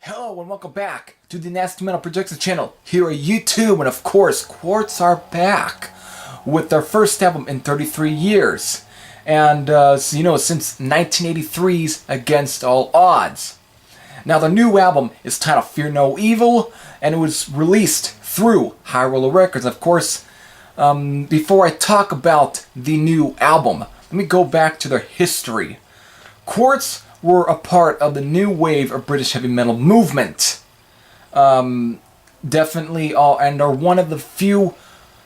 Hello and welcome back to the Nasty Metal Projections channel here at YouTube, and of course Quartz are back with their first album in 33 years, and since 1983's Against All Odds. Now the new album is titled Fear No Evil, and it was released through High Roller Records. Of course, before I talk about the new album, let me go back to their history. Quartz were a part of the new wave of British heavy metal movement. Definitely and are one of the few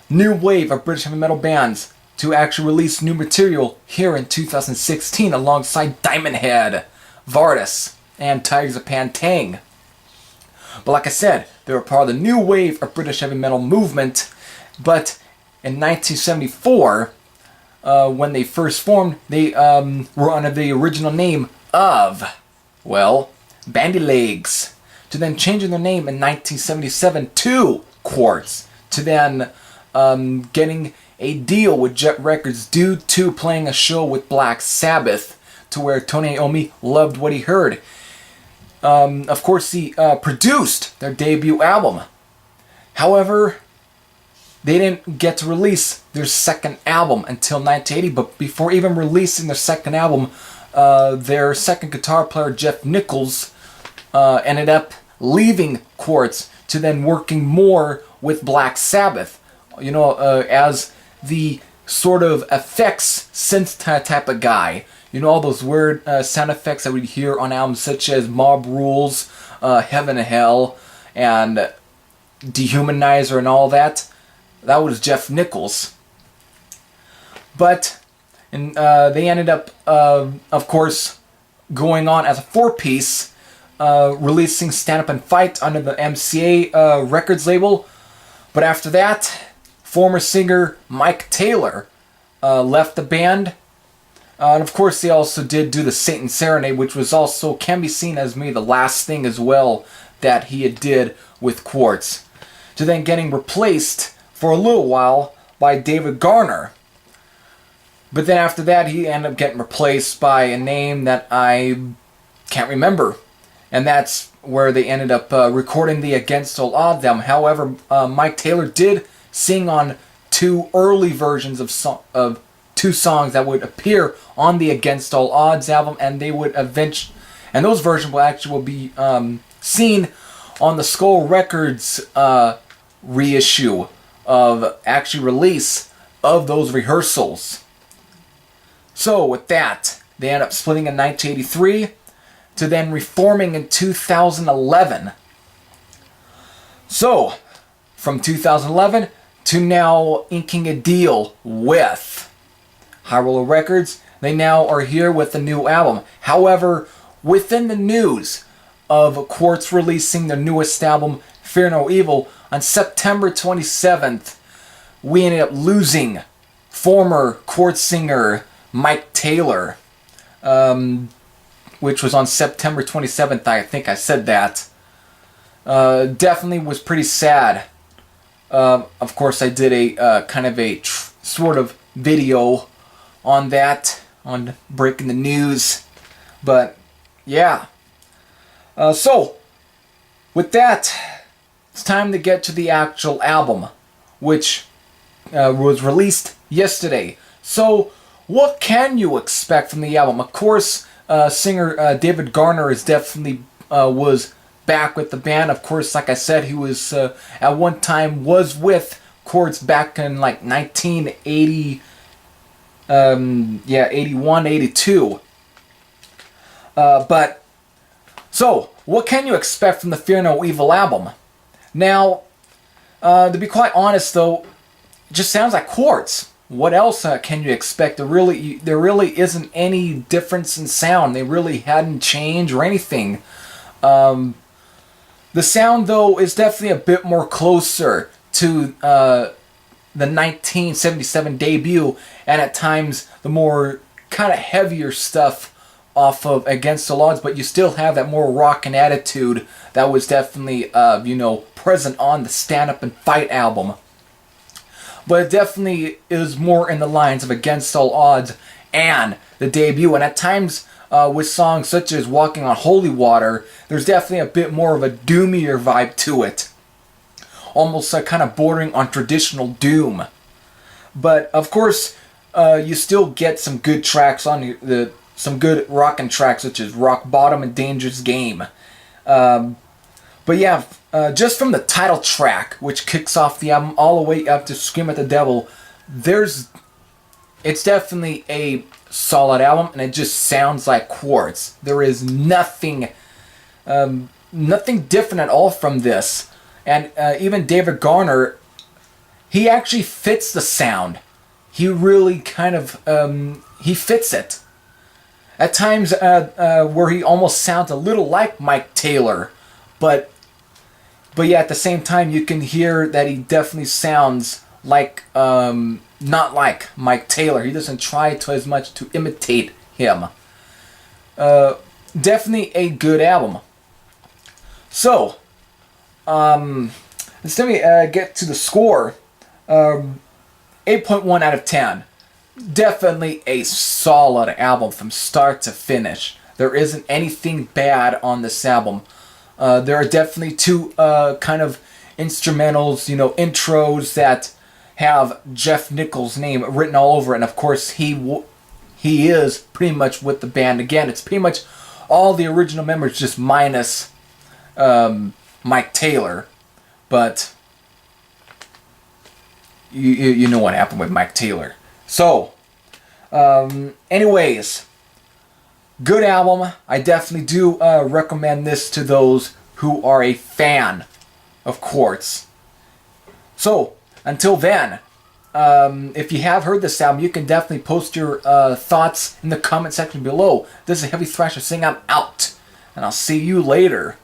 new wave of British heavy metal bands to actually release new material here in 2016 alongside Diamond Head, Vardis, and Tygers of Pan Tang. But like I said, they were part of the new wave of British heavy metal movement, but in 1974, when they first formed, they were under the original name of, well, Bandy Legs, to then changing their name in 1977 to Quartz, to then getting a deal with Jet Records due to playing a show with Black Sabbath, to where Tony Iommi loved what he heard. Of course, he produced their debut album. However, they didn't get to release their second album until 1980, but before even releasing their second album, their second guitar player, Jeff Nichols, ended up leaving Quartz to then working more with Black Sabbath, as the sort of effects synth type of guy. All those weird sound effects that we'd hear on albums such as Mob Rules, Heaven and Hell, and Dehumanizer and all that. That was Jeff Nichols. But they ended up, of course, going on as a four-piece, releasing Stand Up and Fight under the MCA Records label. But after that, former singer Mike Taylor left the band. And of course, they also did do the Satan Serenade, which was also can be seen as maybe the last thing as well that he had did with Quartz, to then getting replaced for a little while by David Garner. But then after that, he ended up getting replaced by a name that I can't remember. And that's where they ended up recording the Against All Odds album. However, Mike Taylor did sing on two early versions of two songs that would appear on the Against All Odds album, and they would and those versions will be seen on the Skull Records reissue of actually release of those rehearsals. So with that, they end up splitting in 1983 to then reforming in 2011. So, from 2011 to now inking a deal with High Roller Records, they now are here with a new album. However, within the news of Quartz releasing their newest album, Fear No Evil, on September 27th, we ended up losing former Quartz singer Mike Taylor, which was on September 27th, I think I said that. Definitely was pretty sad. Of course, I did a kind of a sort of video on that, on breaking the news. But, yeah. So, with that, it's time to get to the actual album, which was released yesterday. So, what can you expect from the album? Of course, singer David Garner is definitely was back with the band. Of course, like I said, he was at one time was with Quartz back in like 1980, 81, 82. But so, what can you expect from the Fear No Evil album? Now, to be quite honest, though, it just sounds like Quartz. What else can you expect? There really isn't any difference in sound. They really hadn't changed or anything. The sound, though, is definitely a bit more closer to the 1977 debut, and at times the more kind of heavier stuff off of Against All Odds, but you still have that more rockin' attitude that was definitely present on the Stand Up and Fight album. But it definitely is more in the lines of Against All Odds and the debut, and at times with songs such as Walking on Holy Water, there's definitely a bit more of a doomier vibe to it. Almost kind of bordering on traditional doom. But of course, you still get some good tracks on here, some good rockin' tracks such as Rock Bottom and Dangerous Game. But yeah, just from the title track, which kicks off the album all the way up to Scream at the Devil, it's definitely a solid album, and it just sounds like Quartz. There is nothing different at all from this. And even David Garner, he actually fits the sound. He really kind of, he fits it. At times where he almost sounds a little like Mike Taylor, but yeah, at the same time you can hear that he definitely sounds like, not like Mike Taylor. He doesn't try as much to imitate him. Definitely a good album. So, let's get to the score. 8.1 out of 10. Definitely a solid album from start to finish. There isn't anything bad on this album. There are definitely two kind of instrumentals, intros that have Jeff Nichols' name written all over it. And of course, he is pretty much with the band again. It's pretty much all the original members, just minus Mike Taylor. But you know what happened with Mike Taylor. So, anyways, good album. I definitely do recommend this to those who are a fan of Quartz. So, until then, if you have heard this album, you can definitely post your thoughts in the comment section below. This is Heavy Thrasher saying I'm out, and I'll see you later.